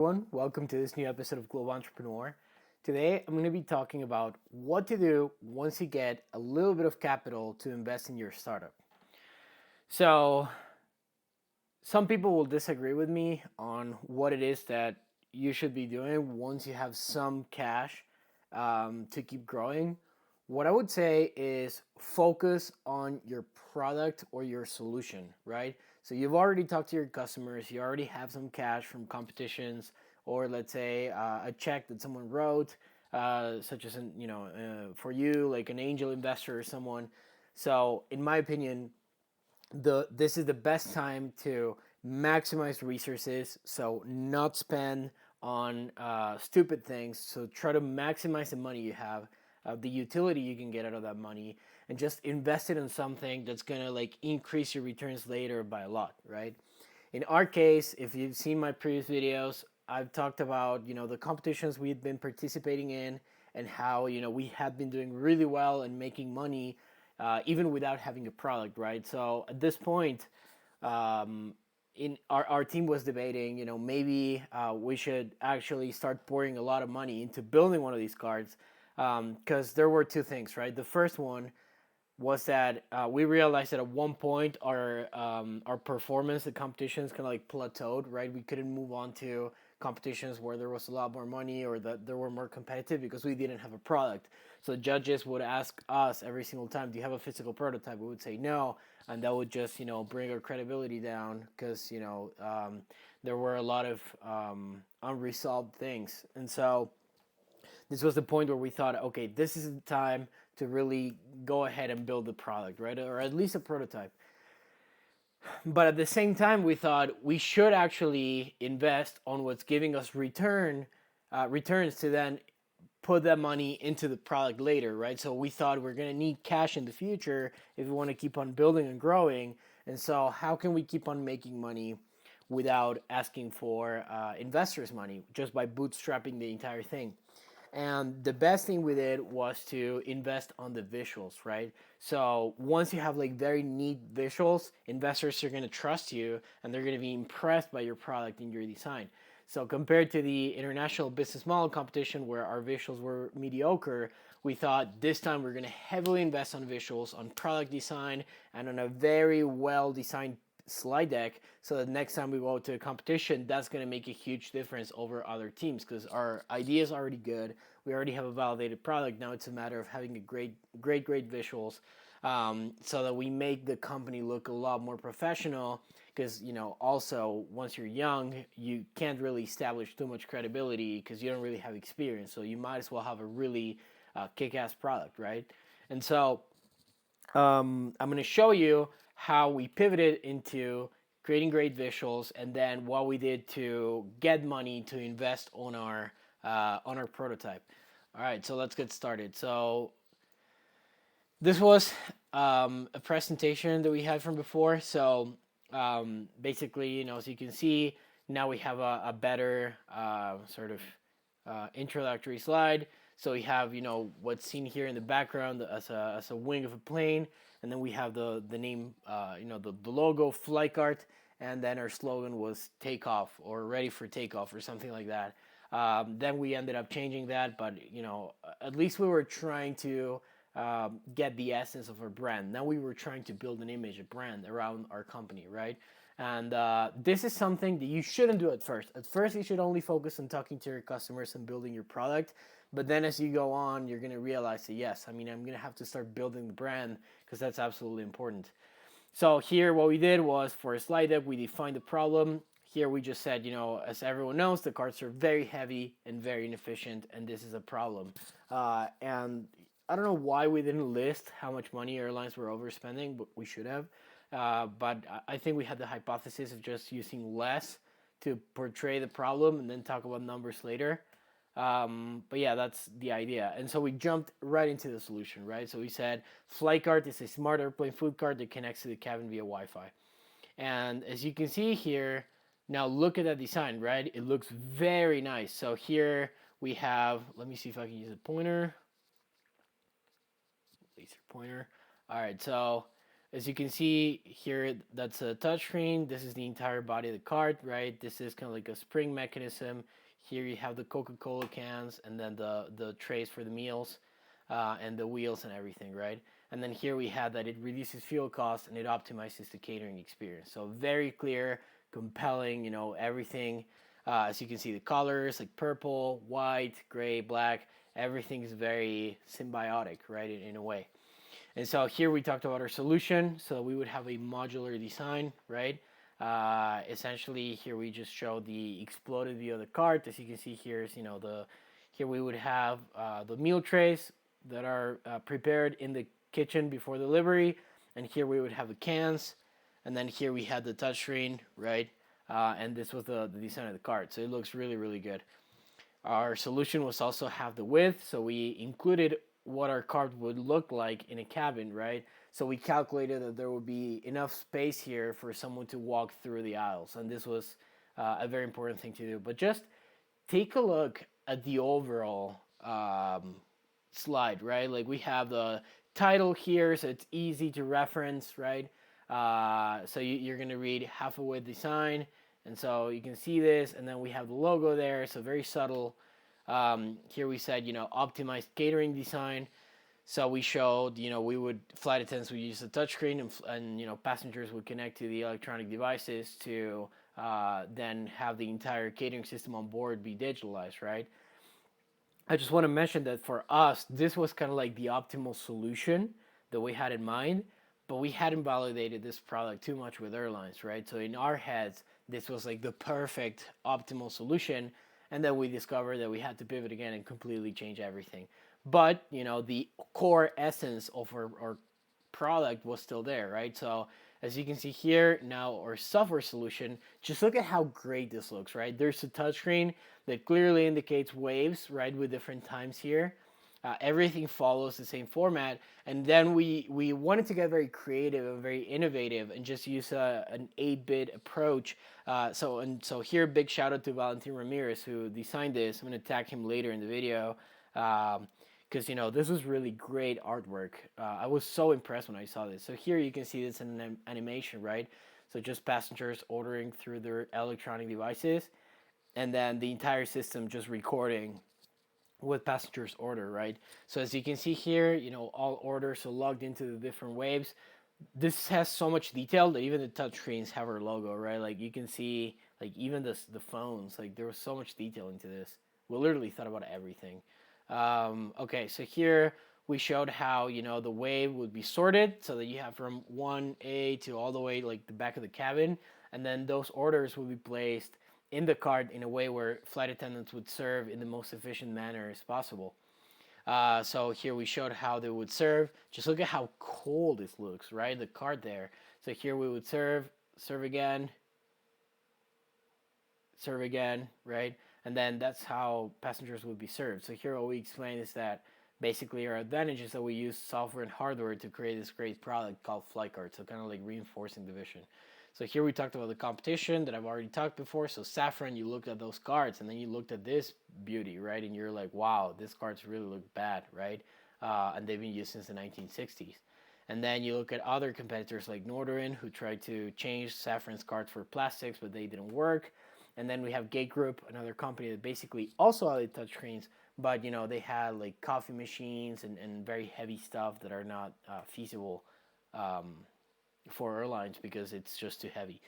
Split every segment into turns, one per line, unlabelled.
Everyone, welcome to this new episode of Global Entrepreneur. Today, I'm going to be talking about what to do once you get a little bit of capital to invest in your startup. So, some people will disagree with me on what it is that you should be doing once you have some cash to keep growing. What I would say is focus on your product or your solution, right? So you've already talked to your customers, you already have some cash from competitions, or let's say a check that someone wrote, such as for you, like an angel investor or someone. So in my opinion, this is the best time to maximize resources. So not spend on stupid things. So try to maximize the money you have, the utility you can get out of that money, and just invest it in something that's gonna like increase your returns later by a lot, right? In our case, if you've seen my previous videos, I've talked about the competitions we've been participating in and how we had been doing really well and making money even without having a product, right? So at this point, in our team was debating, maybe we should actually start pouring a lot of money into building one of these cards, because there were two things, right? The first one was that we realized that at one point our performance at competitions kind of like plateaued, right? We couldn't move on to competitions where there was a lot more money or that there were more competitive because we didn't have a product. So judges would ask us every single time, "Do you have a physical prototype?" We would say no, and that would just bring our credibility down because there were a lot of unresolved things, and so this was the point where we thought, okay, this is the time to really go ahead and build the product, right? Or at least a prototype. But at the same time, we thought we should actually invest on what's giving us returns to then put that money into the product later, right? So we thought we're going to need cash in the future if we want to keep on building and growing. And so how can we keep on making money without asking for investors' money, just by bootstrapping the entire thing? And the best thing we did was to invest on the visuals, right? So once you have like very neat visuals, investors are going to trust you and they're going to be impressed by your product and your design. So compared to the international business model competition where our visuals were mediocre, we thought this time we're going to heavily invest on visuals, on product design, and on a very well designed slide deck, so that next time we go to a competition, that's going to make a huge difference over other teams because our idea is already good. We already have a validated product. Now it's a matter of having a great visuals, so that we make the company look a lot more professional. Because also once you're young, you can't really establish too much credibility because you don't really have experience. So you might as well have a really kick-ass product, right? And so I'm going to show you how we pivoted into creating great visuals, and then what we did to get money to invest on our prototype. All right, so let's get started. So this was a presentation that we had from before. So basically, as you can see, now we have a better sort of introductory slide. So we have what's seen here in the background as a wing of a plane, and then we have the name, the logo FlykeART, and then our slogan was takeoff or ready for takeoff or something like that. Then we ended up changing that, but at least we were trying to get the essence of our brand. Now we were trying to build an image, a brand around our company, right? And this is something that you shouldn't do at first. At first, you should only focus on talking to your customers and building your product. But then as you go on, you're going to realize that, yes, I'm going to have to start building the brand because that's absolutely important. So here what we did was, for a slide deck, we defined the problem. Here we just said, as everyone knows, the carts are very heavy and very inefficient, and this is a problem. And I don't know why we didn't list how much money airlines were overspending, but we should have. But I think we had the hypothesis of just using less to portray the problem and then talk about numbers later. But yeah, that's the idea. And so we jumped right into the solution, right? So we said FlykeART is a smart airplane food cart that connects to the cabin via Wi-Fi. And as you can see here, now look at that design, right? It looks very nice. So here we have, let me see if I can use a pointer. Laser pointer. All right, so as you can see here, that's a touchscreen. This is the entire body of the cart, right? This is kind of like a spring mechanism. Here you have the Coca-Cola cans, and then the trays for the meals, and the wheels and everything, right? And then here we have that it reduces fuel costs and it optimizes the catering experience. So very clear, compelling, everything. As you can see, the colors like purple, white, gray, black, everything is very symbiotic, right, in a way. And so here we talked about our solution. So we would have a modular design, right? Essentially, here we just show the exploded view of the cart. As you can see here is, here we would have the meal trays that are prepared in the kitchen before delivery. And here we would have the cans. And then here we had the touchscreen, right? And this was the design of the cart. So it looks really, really good. Our solution was also have the width. So we included what our cart would look like in a cabin, right? So we calculated that there would be enough space here for someone to walk through the aisles. And this was a very important thing to do. But just take a look at the overall slide, right? Like we have the title here, so it's easy to reference, right? So you're going to read half a width design. And so you can see this, and then we have the logo there, so very subtle. Here we said, optimized catering design. So we showed, flight attendants would use the touchscreen, and passengers would connect to the electronic devices to then have the entire catering system on board be digitalized, right? I just want to mention that for us, this was kind of like the optimal solution that we had in mind, but we hadn't validated this product too much with airlines, right? So in our heads, this was like the perfect optimal solution. And then we discovered that we had to pivot again and completely change everything. But, the core essence of our product was still there, right? So as you can see here, now our software solution, just look at how great this looks, right? There's a touchscreen that clearly indicates waves, right, with different times here. Everything follows the same format. And then we wanted to get very creative and very innovative and just use an 8-bit approach. So here, big shout out to Valentin Ramirez, who designed this. I'm going to tag him later in the video. Because, this was really great artwork. I was so impressed when I saw this. So here you can see this in an animation, right? So just passengers ordering through their electronic devices, and then the entire system just recording what passengers order, right? So as you can see here, all orders are logged into the different waves. This has so much detail that even the touchscreens have our logo, right? Like you can see, like even the phones, like there was so much detail into this. We literally thought about everything. Okay, so here we showed how, the wave would be sorted so that you have from 1A to all the way like the back of the cabin. And then those orders will be placed in the cart in a way where flight attendants would serve in the most efficient manner as possible. So here we showed how they would serve. Just look at how cool this looks, right? The cart there. So here we would serve again, right? And then that's how passengers would be served. So here what we explain is that basically our advantage is that we use software and hardware to create this great product called FlykeART. So kind of like reinforcing the vision. So here we talked about the competition that I've already talked before. So Safran, you looked at those cards and then you looked at this beauty, right? And you're like, wow, this cards really look bad, right? And they've been used since the 1960s. And then you look at other competitors like Northern, who tried to change Safran's cards for plastics, but they didn't work. And then we have Gate Group, another company that basically also added touchscreens, but they had like coffee machines and very heavy stuff that are not feasible for airlines because it's just too heavy.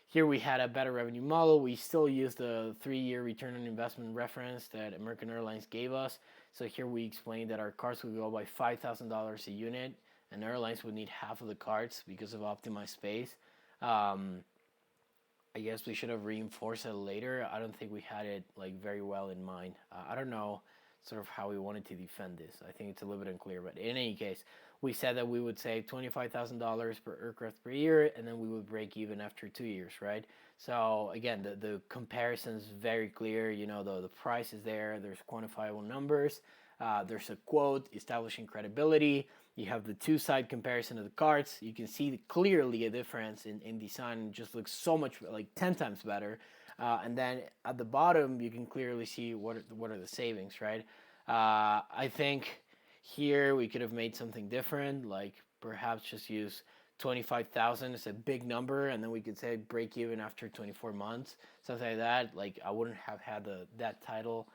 Here we had a better revenue model. We still use the 3-year return on investment reference that American Airlines gave us. So here we explained that our carts would go by $5,000 a unit, and airlines would need half of the carts because of optimized space. I guess we should have reinforced it later. I don't think we had it like very well in mind. I don't know sort of how we wanted to defend this. I think it's a little bit unclear, but in any case, we said that we would save $25,000 per aircraft per year, and then we would break even after 2 years, right? So again, the comparison is very clear. The price is there. There's quantifiable numbers. There's a quote establishing credibility. You have the two-side comparison of the carts. You can see clearly a difference in design. It just looks so much, like 10 times better. And then at the bottom, you can clearly see what are the savings, right? I think here we could have made something different, like perhaps just use 25,000 is a big number, and then we could say break even after 24 months, something like that. Like I wouldn't have had that title.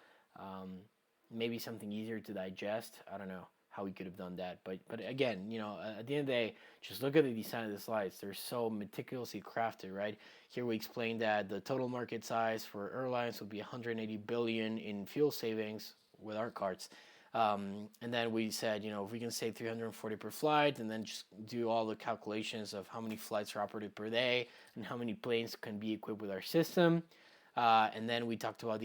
Maybe something easier to digest. I don't know how we could have done that, but again, at the end of the day, just look at the design of the slides. They're so meticulously crafted, right? Here we explain that the total market size for airlines would be 180 billion in fuel savings with our carts. And then we said, if we can save 340 per flight, and then just do all the calculations of how many flights are operated per day and how many planes can be equipped with our system. And then we talked about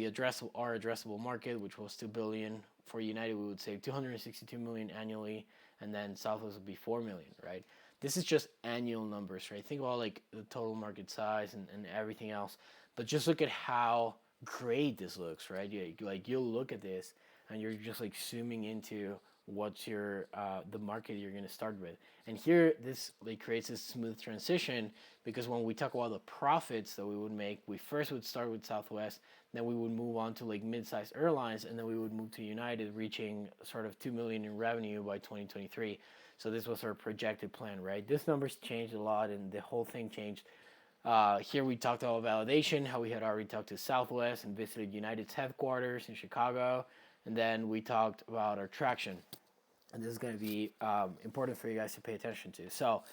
our addressable market, which was 2 billion. For United, we would save 262 million annually, and then Southwest would be 4 million, right? This is just annual numbers, right? Think about like the total market size and everything else, but just look at how great this looks, right? You'll look at this and you're just like zooming into what's your the market you're going to start with. And here this like creates a smooth transition, because when we talk about the profits that we would make, we first would start with Southwest, then we would move on to like mid-sized airlines, and then we would move to United, reaching sort of 2 million in revenue by 2023. So this was our projected plan, right? This number's changed a lot, and the whole thing changed. Here we talked about validation, how we had already talked to Southwest and visited United's headquarters in Chicago. And then we talked about our traction. And this is going to be important for you guys to pay attention to. So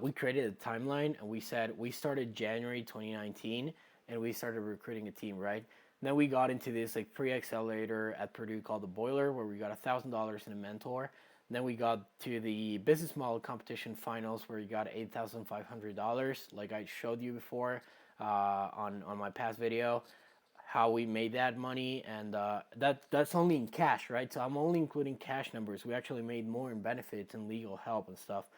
we created a timeline, and we said we started January 2019, and we started recruiting a team, right? And then we got into this like pre-accelerator at Purdue called the Boiler, where we got $1,000 in a mentor. And then we got to the business model competition finals, where you got $8,500, like I showed you before on my past video, how we made that money. And that's only in cash, right? So I'm only including cash numbers. We actually made more in benefits and legal help and stuff.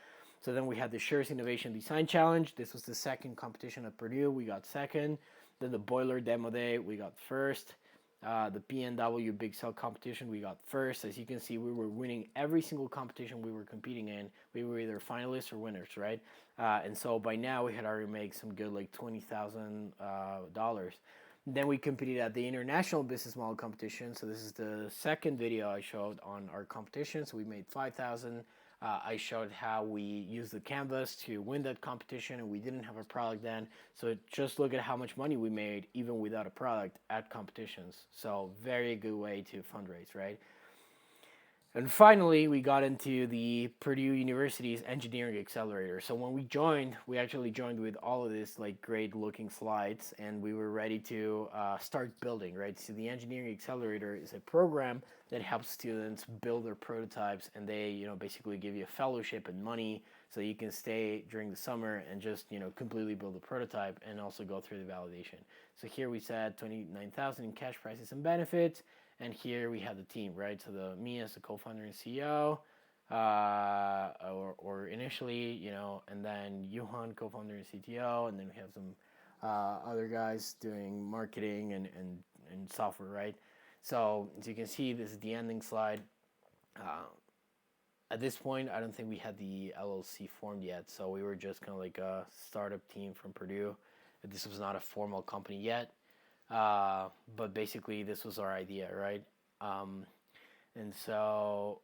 So then we had the Shares Innovation Design Challenge. This was the second competition at Purdue. We got second. Then the Boiler Demo Day, we got first. The PNW Big Cell competition, we got first. As you can see, we were winning every single competition we were competing in. We were either finalists or winners, right? And so by now we had already made some good like $20,000. Then we competed at the International Business Model Competition. So this is the second video I showed on our competition. So we made 5,000. I showed how we used the canvas to win that competition, and we didn't have a product then. So just look at how much money we made even without a product at competitions. So very good way to fundraise, right? And finally, we got into the Purdue University's Engineering Accelerator. So when we joined, we actually joined with all of this like great looking slides, and we were ready to start building, right? So the Engineering Accelerator is a program that helps students build their prototypes, and they, basically give you a fellowship and money so you can stay during the summer and just, completely build a prototype and also go through the validation. So here we said 29,000 in cash prizes and benefits. And here we have the team, right? So me as the co-founder and CEO, or initially, and then Johan, co-founder and CTO, and then we have some other guys doing marketing and software, right? So as you can see, this is the ending slide. At this point, I don't think we had the LLC formed yet, so we were just kind of like a startup team from Purdue. This was not a formal company yet. But basically this was our idea, right? And so,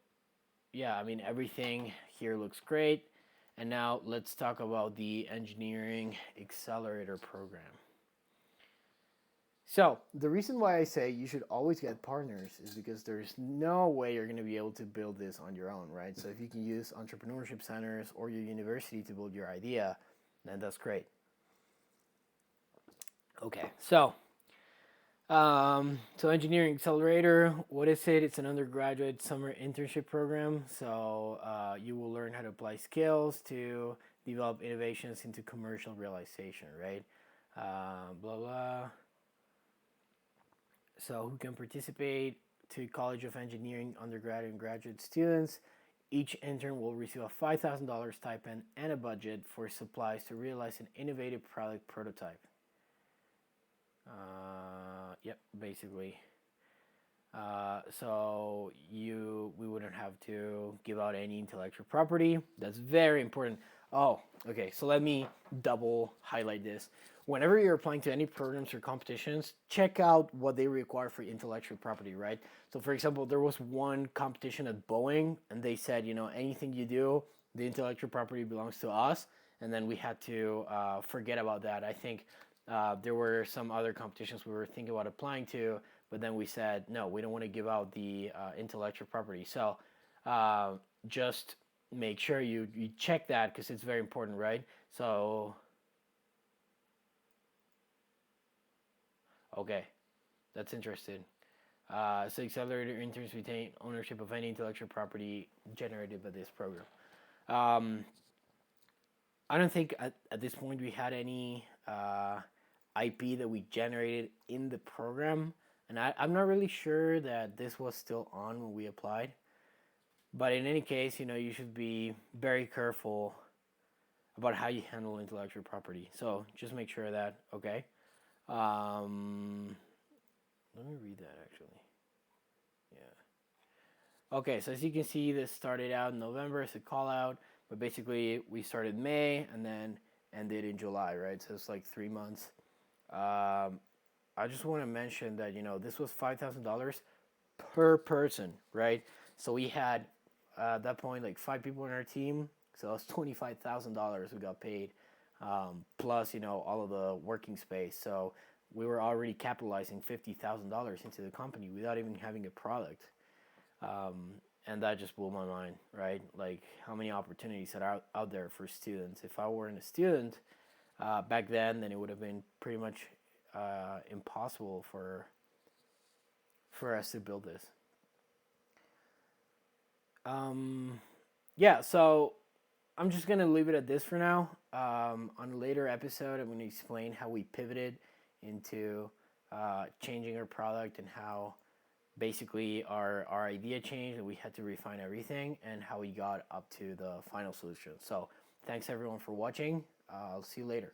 yeah, everything here looks great. And now let's talk about the Engineering Accelerator program. So the reason why I say you should always get partners is because there's no way you're going to be able to build this on your own, right? So if you can use entrepreneurship centers or your university to build your idea, then that's great. Okay, so Engineering Accelerator, what is it? It's an undergraduate summer internship program. So you will learn how to apply skills to develop innovations into commercial realization, right? Blah, blah. So who can participate? To College of Engineering undergraduate and graduate students. Each intern will receive a $5,000 stipend and a budget for supplies to realize an innovative product prototype. Yep, basically. So we wouldn't have to give out any intellectual property. That's very important. Oh, okay. So let me double highlight this. Whenever you're applying to any programs or competitions, check out what they require for intellectual property, right? So for example, there was one competition at Boeing, and they said, anything you do, the intellectual property belongs to us. and then we had to forget about that. I think there were some other competitions we were thinking about applying to, but then we said no, we don't want to give out the intellectual property. So just make sure you check that because it's very important, right? So okay, that's interesting. So Accelerator interns retain ownership of any intellectual property generated by this program. Um, I don't think at this point we had any IP that we generated in the program, and I'm not really sure that this was still on when we applied. But in any case, you should be very careful about how you handle intellectual property. So just make sure of that, okay? Let me read that actually. Yeah. Okay, so as you can see, this started out in November as a call out, but basically we started May and then ended in July, right? So it's like 3 months. I just want to mention that this was $5,000 per person, right? So we had at that point like 5 people in our team, so it's $25,000 we got paid, plus all of the working space. So we were already capitalizing $50,000 into the company without even having a product, and that just blew my mind, right? Like how many opportunities are out there for students. If I weren't a student back then it would have been pretty much impossible for us to build this. Yeah, so I'm just gonna leave it at this for now. On a later episode, I'm gonna explain how we pivoted into changing our product and how basically our idea changed and we had to refine everything and how we got up to the final solution. So thanks everyone for watching. I'll see you later.